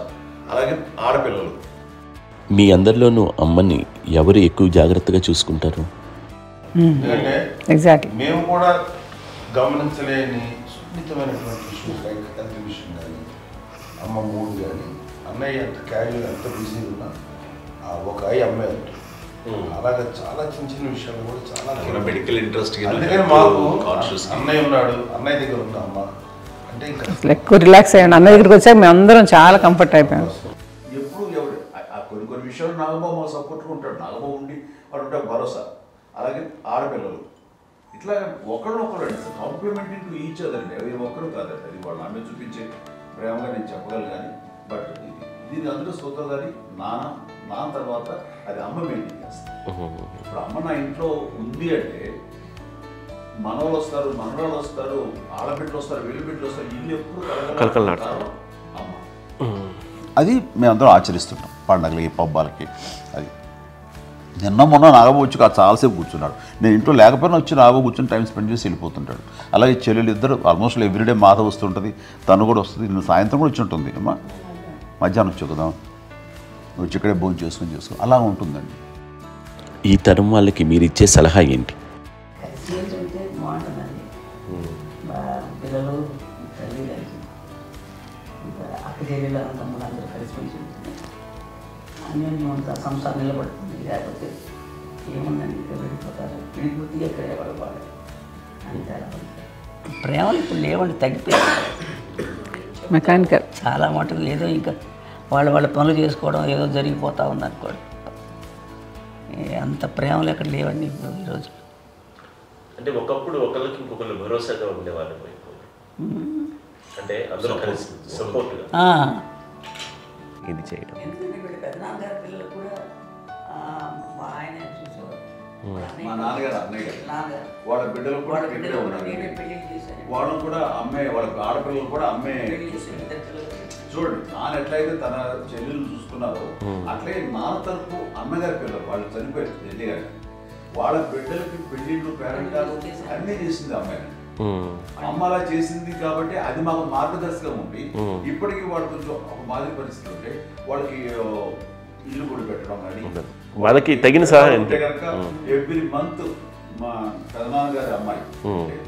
అలాగే ఆడపిల్లలు మీ అందరిలోనూ అమ్మని ఎవరు ఎక్కువ జాగ్రత్తగా చూసుకుంటారు? ఎందుకంటే ఎగ్జాక్ట్లీ మేము కూడా గమనించలేని సున్నితమైనటువంటి ఇష్యూస్ లైక్ హెల్త్ విషయం కానీ, అమ్మ మూడు కానీ, అన్నయ్య ఎంత క్యాజువల్ ఎంత బిజీగా ఉన్నా ఒక అమ్మాయి ఉంటుంది. అలాగే చాలా చిన్న చిన్న విషయాలు కూడా చాలా మెడికల్ ఇంట్రెస్ట్. అందుకని మాకు అన్నయ్య ఉన్నాడు, అన్నయ్య దగ్గర ఉన్న అమ్మ అంటే ఇంకా ఎక్కువ రిలాక్స్ అయ్యాను. అన్న దగ్గరికి వచ్చాక మేము అందరం చాలా కంఫర్ట్ అయిపోయాం. ఎప్పుడు ఎవరు కొన్ని విషయాలు నాగబాబు సపోర్ట్గా ఉంటాడు. నాగబాబు ఉండి వాడు ఉంటాడు భరోసా. అలాగే ఆడపిల్లలు ఇట్లా ఒకరినొకరు కాంప్లిమెంటింగ్ టు ఈచ్ అదర్ అండి. అవి ఒక్కరు కాదండి, అది వాళ్ళు ఆమె చూపించే ప్రేమగా నేను చెప్పగలను. కానీ బట్ దీని అందరూ సూత్రధారి నాన్న తర్వాత అది అమ్మ మెయింటైన్ చేస్తారు. ఇప్పుడు అమ్మ నా ఇంట్లో ఉంది అంటే మనవాళ్ళు వస్తారు, మనవాళ్ళు వస్తారు, ఆడబిడ్డలు వస్తారు, వీళ్ళబిడ్డలు వస్తారు, ఇల్లు ఎప్పుడు కలకలాడతారు అమ్మ. అది మేమందరం ఆచరిస్తుంటాం పండగలకి, పబ్బాలకి. అది నిన్న మొన్న నాగబాబు వచ్చి చాలాసేపు కూర్చున్నాడు. నేను ఇంట్లో లేకపోయినా వచ్చి నాగబాబు కూర్చొని టైం స్పెండ్ చేసి వెళ్ళిపోతుంటాడు. అలాగే చెల్లెలు ఇద్దరు ఆల్మోస్ట్ ఎవ్రీడే మాత వస్తుంటుంది, తను కూడా వస్తుంది. నేను సాయంత్రం కూడా వచ్చి ఉంటుంది. అమ్మా మధ్యాహ్నం వచ్చి కదా వచ్చి ఇక్కడే భోజనం చేసుకో అలా ఉంటుందండి. ఈ తరం వాళ్ళకి మీరు ఇచ్చే సలహా ఏంటి? కలిసి ఉంటే బాగుంటుందండి. పిల్లలు తల్లి కలిసి అక్క చెల్లెలు తమ్ముడు అందరూ కలిసిమెలిసి ఉంటుంది. అన్యోన్యం అంతా సంసారం నిలబడుతుంది. లేకపోతే ఏముందండి ఇక్కడ వెళ్ళిపోతారు, విడిపోతే ఎక్కడే పడబాడు అని తేడా. ప్రేమలు ఇప్పుడు లేవండి, తగ్గిపోయాయి. మెకానికల్ చాలా మటుకు ఏదో ఇంకా వాళ్ళ పనులు చేసుకోవడం ఏదో జరిగిపోతూ ఉంది అనుకోండి. అంత ప్రేమలు ఎక్కడ లేవండి ఇప్పుడు ఈరోజు. అంటే ఒకప్పుడు ఒకళ్ళకి ఇంకొకళ్ళు భరోసాగా ఉండేవాళ్ళు. అంటే అందరూ కలిసి సపోర్ట్గా ఇది చేయడం. ఎందుకంటే వీళ్ళ పెద్దనాన్నగారి పిల్లలు కూడా ఆయన చూసేవారు. మా నాన్నగారు అన్నయ్య గారు నాన్నగారు వాళ్ళ బిడ్డలు కూడా వాళ్ళ ఇక్కడే బిడ్డలు కూడా ఉన్నారు. నేనే పెళ్లి చేశాను. వాళ్ళని కూడా అమ్మే, వాళ్ళ ఆడపిల్లలు కూడా అమ్మే. పెళ్లి చేశాను ఇద్దరు పిల్లలు. చూడండి నాన్న ఎట్లయితే తన చెల్లెలు చూసుకున్నారో అట్లే నాన్న తరపు అమ్మగారి పిల్లలు వాళ్ళు చనిపోయారు చెల్లి గారి, వాళ్ళ బిడ్డలకి పెళ్లిళ్ళు పేరెంటాలు అన్నీ చేసింది అమ్మాయి. అమ్మ అలా చేసింది కాబట్టి అది మాకు మార్గదర్శకం ఉంది. ఇప్పటికీ వాళ్ళు కొంచెం ఒక మాదిరి పరిస్థితి ఉంటే వాళ్ళకి ఇల్లు కూడా పెట్టడం కానీ వాళ్ళకి తగిన సహాయం అంటే కనుక ఎవ్రీ మంత్ మా పెదనాన్న గారి అమ్మాయి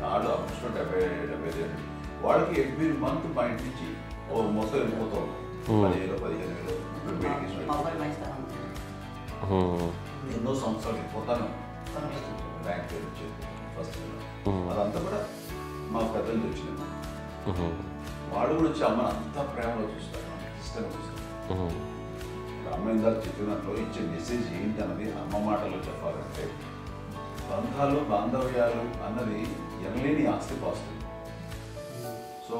వాళ్ళు అప్పుడు 70 వాళ్ళకి ఎవ్రీ మంత్ మా ఇంటి నుంచి మొత్తం వెళ్ళిపోతాం 10,000-15,000 మా అబ్బాయి మంచి స్థానం ఉంది. ఎన్నో సంవత్సరాలు వెళ్ళిపోతాను. బ్యాంక్ వచ్చేది ఫస్ట్ అదంతా కూడా మా పెద్దలు వచ్చింది. వాళ్ళు కూడా వచ్చి అమ్మని అంతా ప్రేమలో చూస్తారు, ఇష్టంగా చూస్తారు. అమ్మ ఇందాక చెప్పినట్లు ఇచ్చే మెసేజ్ ఏంటి అన్నది అమ్మ మాటల్లో చెప్పాలంటే బంధాలు బాంధవ్యాలు అన్నది ఎనలేని ఆస్తిపాస్తులు. సో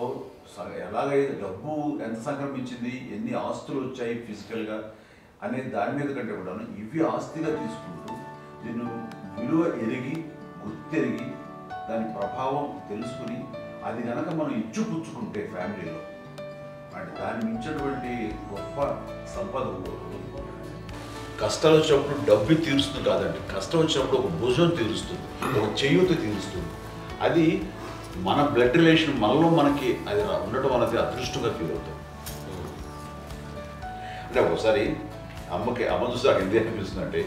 ఎలాగైతే డబ్బు ఎంత సంక్రమించింది, ఎన్ని ఆస్తులు వచ్చాయి ఫిజికల్గా అనే దాని మీద కంటే కూడా ఇవి ఆస్తిగా తీసుకుంటూ దీన్ని విలువ ఎరిగి గుర్తెరిగి దాని ప్రభావం తెలుసుకుని అది కనుక మనం ఇచ్చిపుచ్చుకుంటే ఫ్యామిలీలో అంటే దాన్ని మించినటువంటి గొప్ప సంపద కష్టాలు వచ్చినప్పుడు డబ్బు తీరుస్తుంది కాదండి, కష్టం వచ్చినప్పుడు ఒక భుజం తీరుస్తుంది, ఒక చేయూత తీరుస్తుంది. అది మన బ్లడ్ రిలేషన్ మనలో మనకి అది ఉండటం అనేది అదృష్టంగా ఫీల్ అవుతాం. అంటే ఒకసారి అమ్మ చూసి నాకు ఎందుకు అనిపిస్తుంది అంటే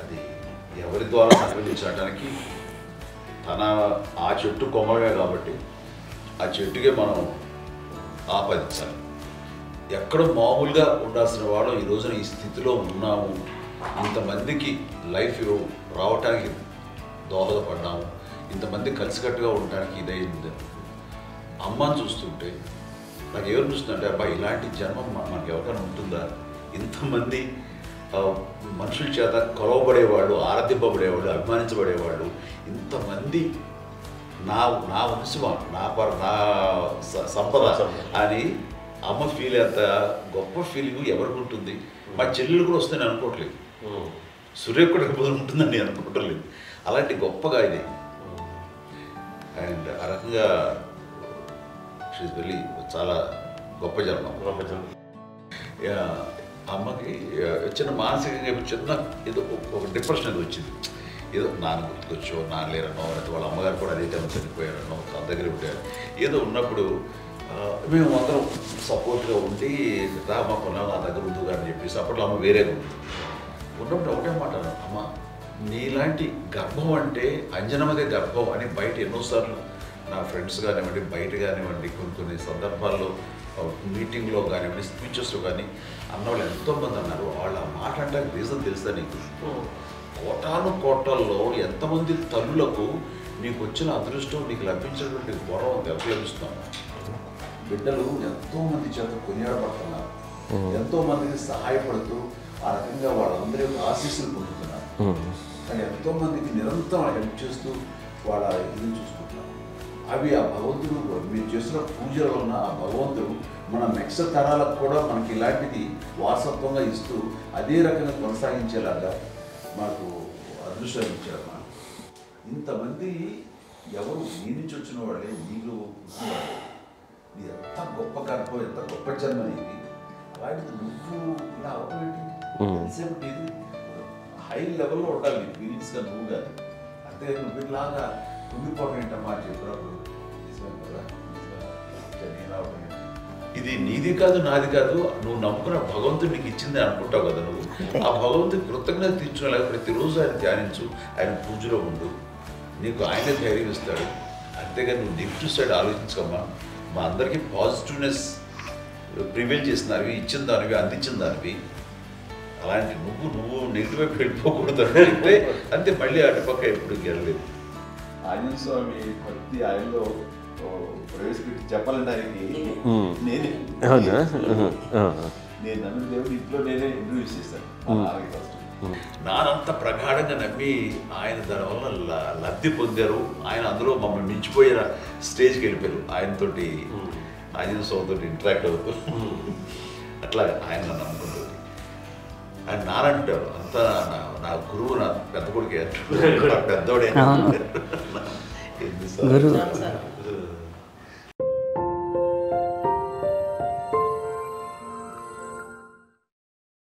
అది ఎవరి ద్వారా సంక్రమించడానికి తన ఆ చెట్టు కొమ్మలమే కాబట్టి ఆ చెట్టుకే మనం ఆపాదించాలి. ఎక్కడో మామూలుగా ఉండాల్సిన వాళ్ళు ఈ రోజున ఈ స్థితిలో ఉన్నాము, ఇంతమందికి లైఫ్ రావటానికి దోహదపడ్డాము, ఇంతమంది కలిసికట్టుగా ఉండడానికి ఇదైంది. అమ్మని చూస్తుంటే నాకు ఏమనిపిస్తుందంటే, అబ్బాయి ఇలాంటి జన్మం మనకి ఎవరికైనా ఉంటుందా? ఇంతమంది మనుషుల చేత కొలవబడేవాళ్ళు, ఆరాధింపబడేవాళ్ళు, అభిమానించబడేవాళ్ళు, ఇంతమంది నా వంశమా, నా సంపద అని అమ్మ ఫీల్ అంత గొప్ప ఫీలింగ్ ఎవరికి ఉంటుంది? మా చెల్లెలు కూడా వస్తే నేను అనుకోవట్లేదు, సూర్య కూడా ఉంటుందని నేను అనుకోవట్లేదు. అలాంటి గొప్పగా ఇది. అండ్ ఆ రకంగా షీఈ్ వెరీ చాలా గొప్ప జన్మ. అమ్మకి చిన్న మానసికంగా చిన్న ఏదో ఒక డిప్రెషన్ ఏదో వచ్చింది. ఏదో నాన్న గుర్తుకొచ్చో, నాన్న లేరనో, లేకపోతే వాళ్ళ అమ్మగారు కూడా అదే టైం చనిపోయారనో, తన దగ్గర ఉంటారు, ఏదో ఉన్నప్పుడు మేము అందరం సపోర్ట్గా ఉండి మా కొన్నా నా దగ్గర ఉందిగా అని చెప్పేసి అప్పట్లో అమ్మ వేరేగా ఉంది. ఉన్నప్పుడు ఒకటే మాట అన్నాను, అమ్మ నీలాంటి గర్భం అంటే అంజనమదే గర్భం అని బయట ఎన్నోసార్లు నా ఫ్రెండ్స్ కానివ్వండి, బయట కానివ్వండి, కొన్ని సందర్భాల్లో మీటింగ్లో కానివ్వండి, స్పీచెస్లో కానీ అన్నవాళ్ళు ఎంతోమంది అన్నారు. వాళ్ళ మాట అంటే రీజన్ తెలుసా నీకు? కోటాను కోటల్లో ఎంతమంది తల్లులకు నీకు వచ్చిన అదృష్టం, నీకు లభించినటువంటి గౌరవం ఎంత లభిస్తున్నాము. బిడ్డలు ఎంతోమంది చేత కొనియాడబడుతున్నారు, ఎంతోమందికి సహాయపడుతూ ఆ రకంగా వాళ్ళందరి యొక్క ఆశీస్సులు పొందుతున్నారు. కానీ ఎంతోమందికి నిరంతరం హెల్ప్ చేస్తూ వాళ్ళ ఇది చూసుకుంటున్నారు. అవి ఆ భగవంతుడు మీరు చేస్తున్న పూజలో ఉన్న ఆ భగవంతుడు మన నెక్స్ట్ తరాలకు కూడా మనకి ఇలాంటిది వారసత్వంగా ఇస్తూ అదే రకంగా కొనసాగించేలాగా మాకు అదృష్టాన్ని ఇచ్చారు. ఇంతమంది ఎవరు నీ నుంచి వచ్చిన వాళ్ళే, నీకు నీ ఎంత గొప్ప గర్భం, ఎంత గొప్ప జన్మ నీది. అలాంటిది నువ్వు ఇలా అవటమేంటి? ఎంతసేపు ఇది హై లెవెల్లో ఉండాలి నీ ఫీలింగ్స్గా నువ్వు కానీ. అంతే నువ్వు ఇలాగా కుంగిపోవడం ఏంటమ్మా అని చెప్పినప్పుడు ఇది నీది కాదు, నాది కాదు, నువ్వు నమ్ముకున్న భగవంతుడు నీకు ఇచ్చింది అనుకుంటావు కదా. నువ్వు ఆ భగవంతుడి కృతజ్ఞత తీర్చుకోలేక ప్రతిరోజు ఆయన ధ్యానించు, ఆయన పూజలో ఉండు, నీకు ఆయనే ధైర్యం ఇస్తాడు. అంతేగాని నువ్వు నెగిటివ్ సైడ్ ఆలోచించమ్మా. మా అందరికీ పాజిటివ్నెస్ ప్రివైల్ చేసిన దానివి, ఇచ్చిన దానివి, అందించిన దానివి. అలాంటి నువ్వు నెగిటివ్ వైపు వెళ్ళిపోకూడదు అంటే అంతే. మళ్ళీ అటుపక్క ఎప్పుడు గెలలేదు. ఆంజనేయ స్వామి భక్తి ఆయనలో ప్రవేశపెట్టి చెప్పాలంటే ఆయనకి నేనే నేను నన్ను దేవుడి ఇంట్లో నేనే ఇంటర్వ్యూస్ చేశాను. నానంత ప్రగాఢంగా నమ్మి ఆయన దానివల్ల లబ్ధి పొందారు. ఆయన అందులో మమ్మల్ని మించిపోయిన స్టేజ్కి వెళ్ళిపోయారు. ఆయనతోటి ఆంజనేయ స్వామితో ఇంటరాక్ట్ అవుతూ అట్లా ఆయన నన్ను నమ్ముకుంటుంది. ఆయన నానంటారు అంతా నా గురువు, నా పెద్ద కొడుకు పెద్దోడే.